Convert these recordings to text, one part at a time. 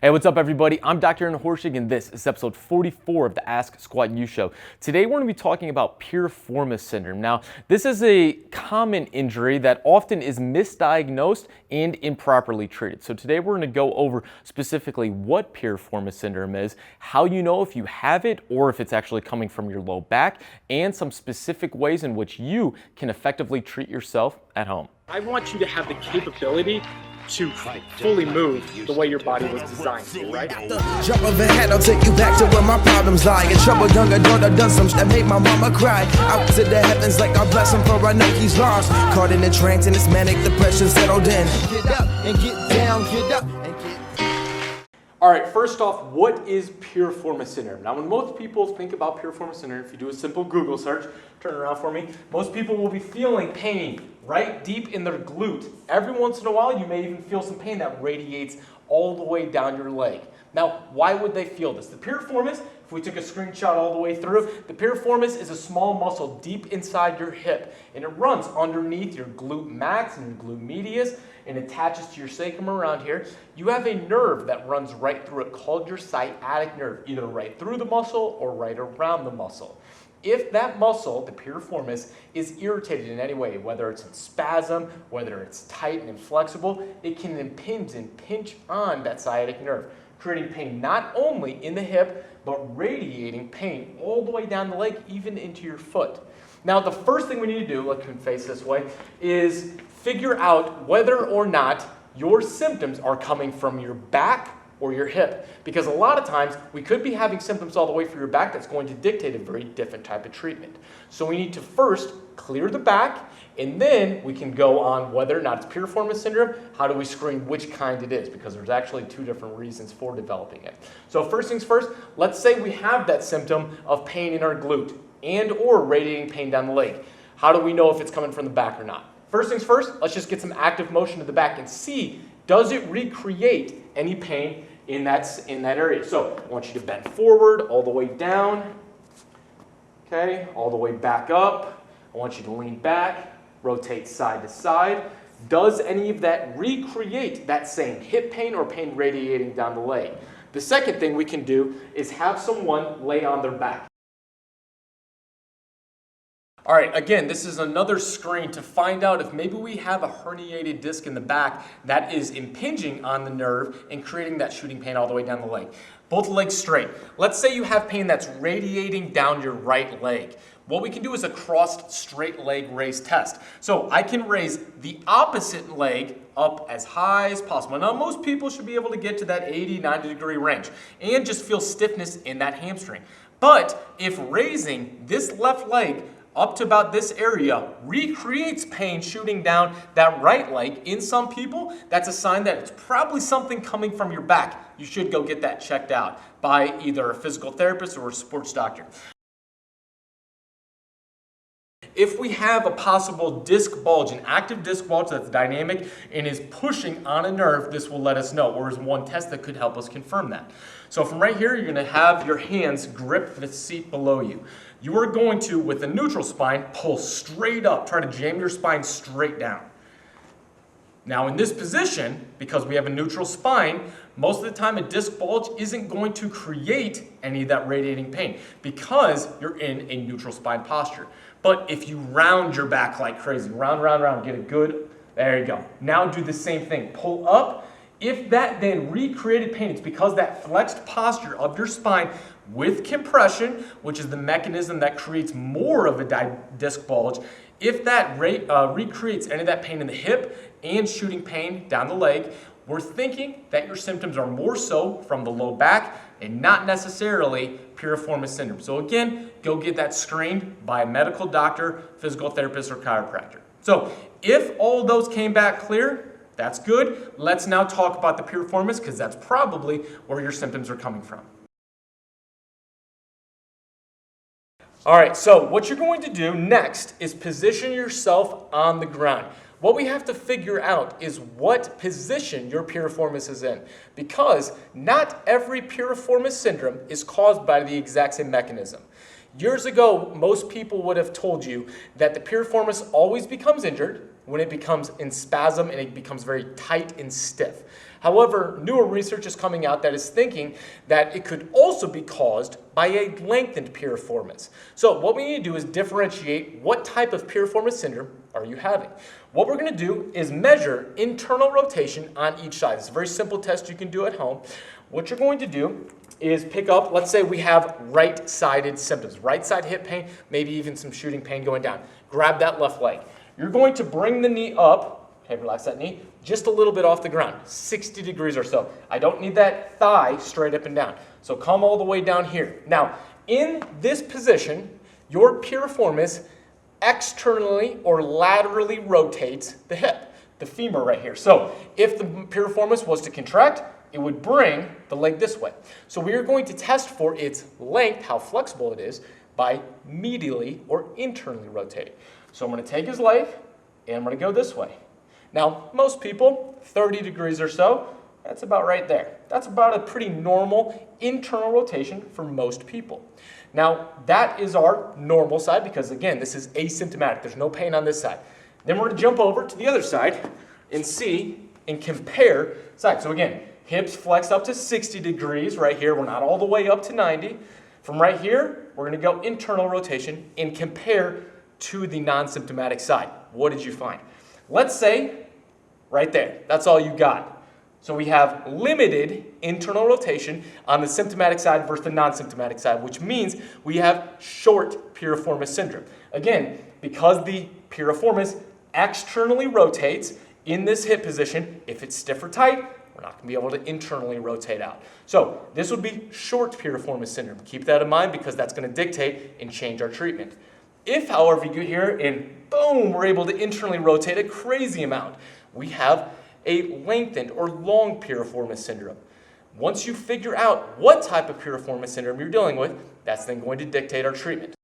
Hey, what's up everybody? I'm Dr. Evan Horschig and this is episode 44 of the Ask Squat U Show. Today we're going to be talking about Piriformis syndrome. Now, this is a common injury that often is misdiagnosed and improperly treated. So today we're going to go over specifically what Piriformis syndrome is, how you know if you have it or if it's actually coming from your low back, and some specific ways in which you can effectively treat yourself at home. I want you to have the capability to fully move the way your body was designed to, right? Jump overhead, I'll take you back to where my problems lie. In trouble, younger daughter done some shit that made my mama cry. Out to the heavens like I bless him, for I know he's lost. Caught in a trance and this manic depression settled in. Get up and get down, get up and get. All right, first off, what is Piriformis syndrome? Now, when most people think about Piriformis syndrome, if you do a simple Google search, turn it around for me, most people will be feeling pain right deep in their glute. Every once in a while, you may even feel some pain that radiates all the way down your leg. Now, why would they feel this? The piriformis, if we took a screenshot all the way through, the piriformis is a small muscle deep inside your hip, and it runs underneath your glute max and your glute medius, and attaches to your sacrum around here. You have a nerve that runs right through it called your sciatic nerve, either right through the muscle or right around the muscle. If that muscle, the piriformis, is irritated in any way, whether it's in spasm, whether it's tight and inflexible, it can impinge and pinch on that sciatic nerve, creating pain not only in the hip, but radiating pain all the way down the leg, even into your foot. Now, the first thing we need to do, let's face this way, is figure out whether or not your symptoms are coming from your back or your hip. Because a lot of times, we could be having symptoms all the way through your back that's going to dictate a very different type of treatment. So we need to first clear the back, and then we can go on whether or not it's Piriformis syndrome. How do we screen which kind it is? Because there's actually two different reasons for developing it. So first things first, let's say we have that symptom of pain in our glute and or radiating pain down the leg. How do we know if it's coming from the back or not? First things first, let's just get some active motion to the back and see, does it recreate any pain in that area? So I want you to bend forward, all the way down, okay, all the way back up. I want you to lean back, rotate side to side. Does any of that recreate that same hip pain or pain radiating down the leg? The second thing we can do is have someone lay on their back. All right, again, this is another screen to find out if maybe we have a herniated disc in the back that is impinging on the nerve and creating that shooting pain all the way down the leg. Both legs straight. Let's say you have pain that's radiating down your right leg. What we can do is a crossed straight leg raise test. So I can raise the opposite leg up as high as possible. Now, most people should be able to get to that 80, 90 degree range and just feel stiffness in that hamstring. But if raising this left leg up to about this area recreates pain shooting down that right leg, in some people, that's a sign that it's probably something coming from your back. You should go get that checked out by either a physical therapist or a sports doctor. If we have a possible disc bulge, an active disc bulge that's dynamic and is pushing on a nerve, this will let us know, or is one test that could help us confirm that. So from right here, you're going to have your hands grip the seat below you. You are going to, with a neutral spine, pull straight up, try to jam your spine straight down. Now in this position, because we have a neutral spine, most of the time a disc bulge isn't going to create any of that radiating pain because you're in a neutral spine posture. But if you round your back like crazy, round, round, round, get a good, there you go. Now do the same thing, pull up. If that then recreated pain, it's because that flexed posture of your spine with compression, which is the mechanism that creates more of a disc bulge, if that recreates any of that pain in the hip and shooting pain down the leg, we're thinking that your symptoms are more so from the low back and not necessarily Piriformis syndrome. So again, go get that screened by a medical doctor, physical therapist, or chiropractor. So if all those came back clear, that's good. Let's now talk about the piriformis because that's probably where your symptoms are coming from. All right, so what you're going to do next is position yourself on the ground. What we have to figure out is what position your piriformis is in, because not every piriformis syndrome is caused by the exact same mechanism. Years ago, most people would have told you that the piriformis always becomes injured when it becomes in spasm and it becomes very tight and stiff. However, newer research is coming out that is thinking that it could also be caused by a lengthened piriformis. So what we need to do is differentiate what type of piriformis syndrome are you having. What we're going to do is measure internal rotation on each side. It's a very simple test you can do at home. What you're going to do is pick up, let's say we have right-sided symptoms, right side hip pain, maybe even some shooting pain going down. Grab that left leg. You're going to bring the knee up, okay, relax that knee, just a little bit off the ground, 60 degrees or so. I don't need that thigh straight up and down. So come all the way down here. Now, in this position, your piriformis externally or laterally rotates the hip, the femur right here. So if the piriformis was to contract, it would bring the leg this way. So we are going to test for its length, how flexible it is, by medially or internally rotating. So I'm going to take his leg and I'm going to go this way. Now, most people, 30 degrees or so, that's about right there. That's about a pretty normal internal rotation for most people. Now, that is our normal side because, again, this is asymptomatic. There's no pain on this side. Then we're going to jump over to the other side and see and compare sides. So again, hips flex up to 60 degrees right here. We're not all the way up to 90. From right here, we're going to go internal rotation and compare to the non-symptomatic side. What did you find? Let's say right there. That's all you got. So we have limited internal rotation on the symptomatic side versus the non-symptomatic side, which means we have short piriformis syndrome. Again, because the piriformis externally rotates in this hip position, if it's stiff or tight, we're not going to be able to internally rotate out. So this would be short piriformis syndrome. Keep that in mind because that's going to dictate and change our treatment. If, however, you get here and boom, we're able to internally rotate a crazy amount, we have a lengthened or long piriformis syndrome. Once you figure out what type of piriformis syndrome you're dealing with, that's then going to dictate our treatment.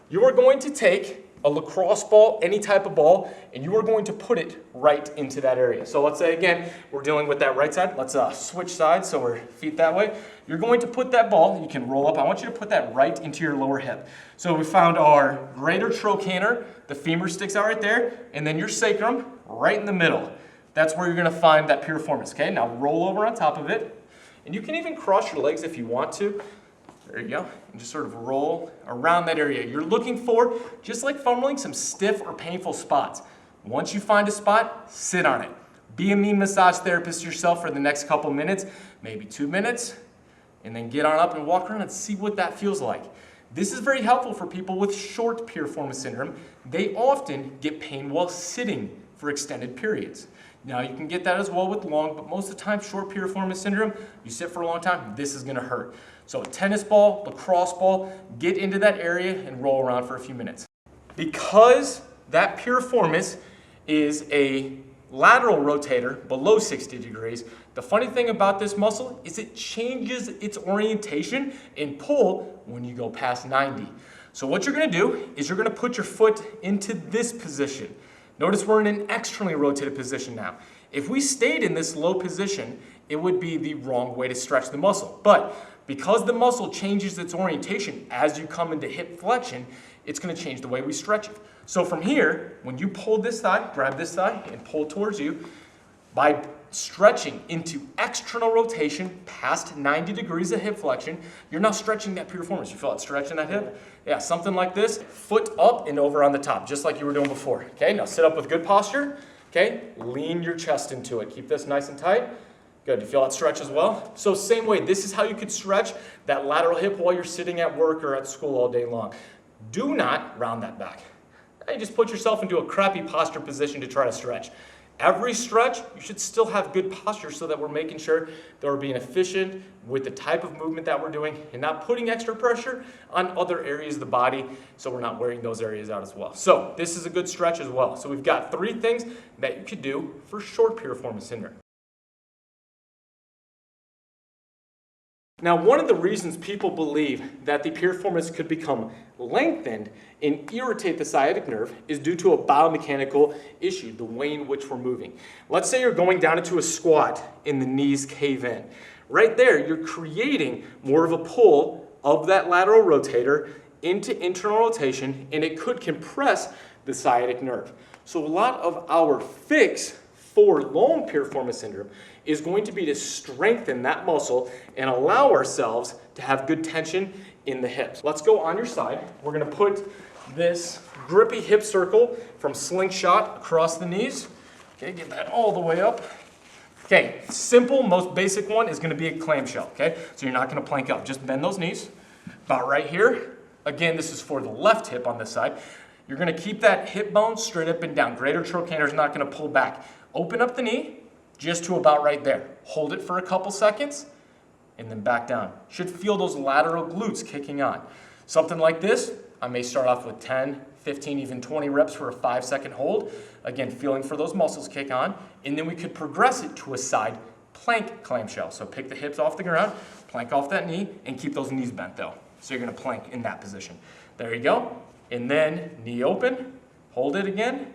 You are going to take a lacrosse ball, any type of ball, and you are going to put it right into that area. So let's say, again, we're dealing with that right side. Let's switch sides so we're feet that way. You're going to put that ball, you can roll up. I want you to put that right into your lower hip. So we found our greater trochanter, the femur sticks out right there, and then your sacrum right in the middle. That's where you're going to find that piriformis, okay? Now roll over on top of it, and you can even cross your legs if you want to. There you go, and just sort of roll around that area. You're looking for, just like fumbling, some stiff or painful spots. Once you find a spot, sit on it. Be a mean massage therapist yourself for the next couple minutes, maybe 2 minutes, and then get on up and walk around and see what that feels like. This is very helpful for people with short piriformis syndrome. They often get pain while sitting for extended periods. Now you can get that as well with long, but most of the time short piriformis syndrome, you sit for a long time, this is going to hurt. So a tennis ball, lacrosse ball, get into that area and roll around for a few minutes. Because that piriformis is a lateral rotator below 60 degrees, the funny thing about this muscle is it changes its orientation and pull when you go past 90. So what you're going to do is you're going to put your foot into this position. Notice we're in an externally rotated position now. If we stayed in this low position, it would be the wrong way to stretch the muscle. But because the muscle changes its orientation as you come into hip flexion, it's going to change the way we stretch it. So from here, when you pull this thigh, grab this thigh and pull towards you, by stretching into external rotation past 90 degrees of hip flexion, you're now stretching that piriformis. You feel it stretching that hip? Yeah, something like this, foot up and over on the top, just like you were doing before. Okay, now sit up with good posture. Okay, lean your chest into it. Keep this nice and tight. Good, you feel that stretch as well? So same way, this is how you could stretch that lateral hip while you're sitting at work or at school all day long. Do not round that back. Now you just put yourself into a crappy posture position to try to stretch. Every stretch, you should still have good posture so that we're making sure that we're being efficient with the type of movement that we're doing and not putting extra pressure on other areas of the body so we're not wearing those areas out as well. So this is a good stretch as well. So we've got 3 things that you could do for short piriformis syndrome. Now, one of the reasons people believe that the piriformis could become lengthened and irritate the sciatic nerve is due to a biomechanical issue, the way in which we're moving. Let's say you're going down into a squat and the knees cave in. Right there, you're creating more of a pull of that lateral rotator into internal rotation, and it could compress the sciatic nerve. So a lot of our fix for long piriformis syndrome is going to be to strengthen that muscle and allow ourselves to have good tension in the hips. Let's go on your side. We're gonna put this grippy hip circle from slingshot across the knees. Okay, get that all the way up. Okay, simple, most basic one is gonna be a clamshell, okay? So you're not gonna plank up, just bend those knees, about right here. Again, this is for the left hip on this side. You're gonna keep that hip bone straight up and down. Greater trochanter is not gonna pull back. Open up the knee, just to about right there. Hold it for a couple seconds, and then back down. Should feel those lateral glutes kicking on. Something like this, I may start off with 10, 15, even 20 reps for a 5-second hold. Again, feeling for those muscles kick on, and then we could progress it to a side plank clamshell. So pick the hips off the ground, plank off that knee, and keep those knees bent though. So you're gonna plank in that position. There you go. And then knee open, hold it again,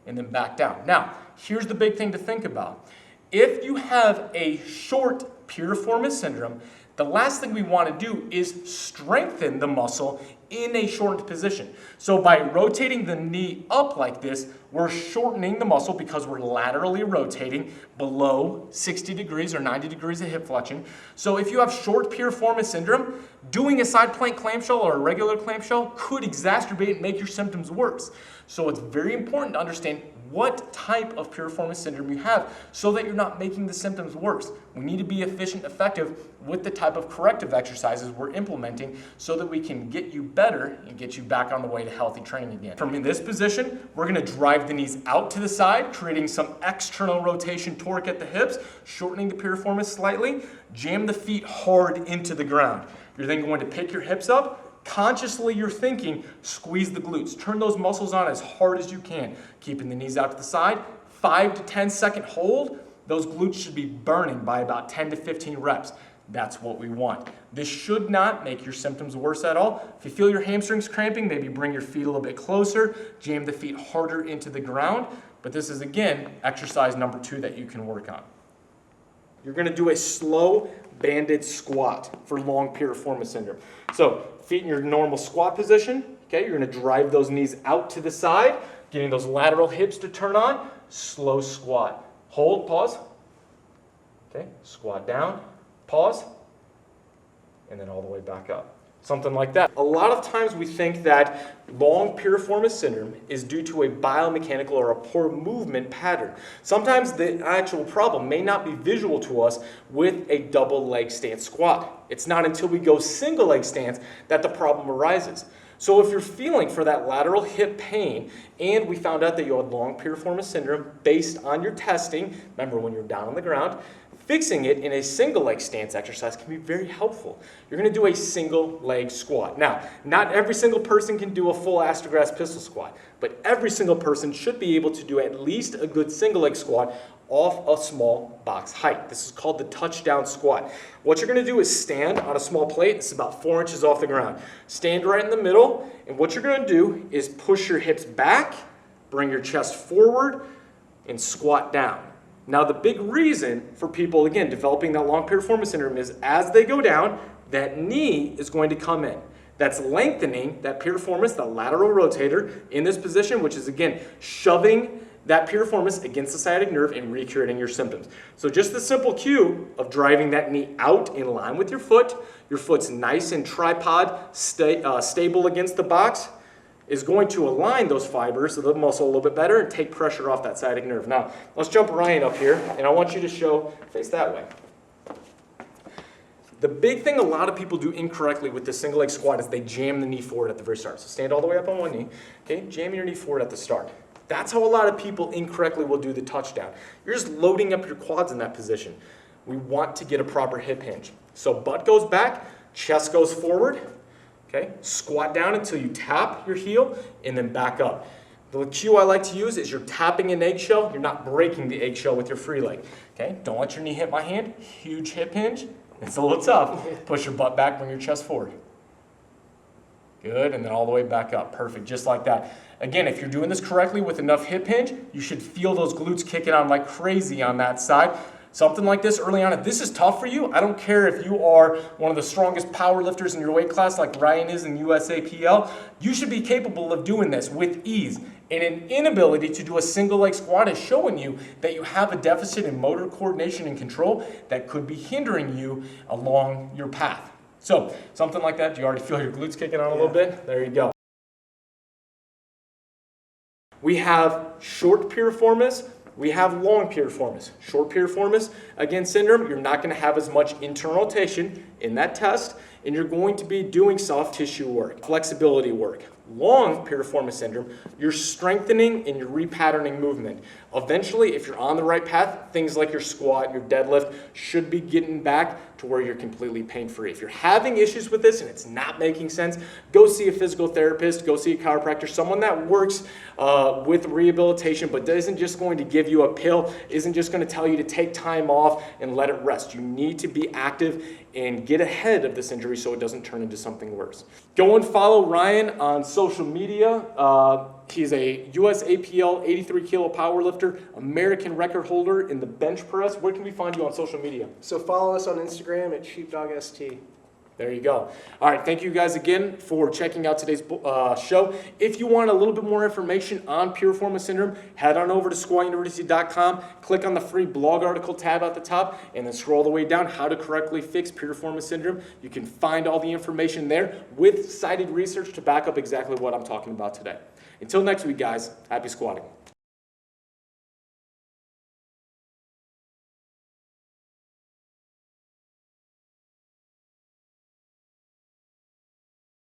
and then back down. Now, here's the big thing to think about. If you have a short piriformis syndrome, the last thing we want to do is strengthen the muscle in a shortened position. So by rotating the knee up like this, we're shortening the muscle because we're laterally rotating below 60 degrees or 90 degrees of hip flexion. So if you have short piriformis syndrome, doing a side plank clamshell or a regular clamshell could exacerbate and make your symptoms worse. So it's very important to understand what type of piriformis syndrome you have so that you're not making the symptoms worse. We need to be efficient, effective with the type of corrective exercises we're implementing so that we can get you better and get you back on the way to healthy training again. From in this position, we're gonna drive the knees out to the side, creating some external rotation torque at the hips, shortening the piriformis slightly, jam the feet hard into the ground. You're then going to pick your hips up. Consciously, you're thinking, squeeze the glutes. Turn those muscles on as hard as you can, keeping the knees out to the side. 5 to 10 second hold. Those glutes should be burning by about 10 to 15 reps. That's what we want. This should not make your symptoms worse at all. If you feel your hamstrings cramping, maybe bring your feet a little bit closer, jam the feet harder into the ground. But this is, again, exercise number 2 that you can work on. You're gonna do a slow banded squat for long piriformis syndrome. So feet in your normal squat position, okay? You're gonna drive those knees out to the side, getting those lateral hips to turn on, slow squat. Hold, pause, okay? Squat down, pause, and then all the way back up. Something like that. A lot of times we think that long piriformis syndrome is due to a biomechanical or a poor movement pattern. Sometimes the actual problem may not be visual to us with a double leg stance squat. It's not until we go single leg stance that the problem arises. So if you're feeling for that lateral hip pain, and we found out that you had long piriformis syndrome based on your testing, remember when you're down on the ground, fixing it in a single leg stance exercise can be very helpful. You're going to do a single leg squat. Now, not every single person can do a full astrogast pistol squat, but every single person should be able to do at least a good single leg squat off a small box height. This is called the touchdown squat. What you're going to do is stand on a small plate. It's about 4 inches off the ground. Stand right in the middle, and what you're going to do is push your hips back, bring your chest forward, and squat down. Now, the big reason for people, again, developing that long piriformis syndrome is as they go down, that knee is going to come in. That's lengthening that piriformis, the lateral rotator, in this position, which is, again, shoving that piriformis against the sciatic nerve and recreating your symptoms. So just the simple cue of driving that knee out in line with your foot's nice and tripod, stable against the box, is going to align those fibers of the muscle a little bit better and take pressure off that sciatic nerve. Now, let's jump Ryan up here, and I want you to face that way. The big thing a lot of people do incorrectly with this single leg squat is they jam the knee forward at the very start. So stand all the way up on one knee, okay? Jam your knee forward at the start. That's how a lot of people incorrectly will do the touchdown. You're just loading up your quads in that position. We want to get a proper hip hinge. So butt goes back, chest goes forward, okay? Squat down until you tap your heel and then back up. The cue I like to use is you're tapping an eggshell, you're not breaking the eggshell with your free leg, okay? Don't let your knee hit my hand, huge hip hinge. It's a little tough. Push your butt back, bring your chest forward. Good, and then all the way back up. Perfect, just like that. Again, if you're doing this correctly with enough hip hinge, you should feel those glutes kicking on like crazy on that side. Something like this early on, if this is tough for you, I don't care if you are one of the strongest power lifters in your weight class like Ryan is in USAPL, you should be capable of doing this with ease. And an inability to do a single leg squat is showing you that you have a deficit in motor coordination and control that could be hindering you along your path. So something like that, do you already feel your glutes kicking on a little bit? There you go. We have short piriformis, we have long piriformis. Short piriformis, again, syndrome, you're not going to have as much internal rotation in that test, and you're going to be doing soft tissue work, flexibility work. Long piriformis syndrome, you're strengthening and you're repatterning movement. Eventually, if you're on the right path, things like your squat, your deadlift should be getting back to where you're completely pain-free. If you're having issues with this and it's not making sense, go see a physical therapist, go see a chiropractor, someone that works with rehabilitation but isn't just going to give you a pill, isn't just going to tell you to take time off and let it rest. You need to be active and get ahead of this injury so it doesn't turn into something worse. Go and follow Ryan on social media. He's a US APL 83 kilo powerlifter, American record holder in the bench press. Where can we find you on social media? So follow us on Instagram at sheepdogst. There you go. All right, thank you guys again for checking out today's show. If you want a little bit more information on Piriformis syndrome, head on over to SquatUniversity.com, click on the free blog article tab at the top, and then scroll the way down, how to correctly fix Piriformis syndrome. You can find all the information there with cited research to back up exactly what I'm talking about today. Until next week, guys, happy squatting.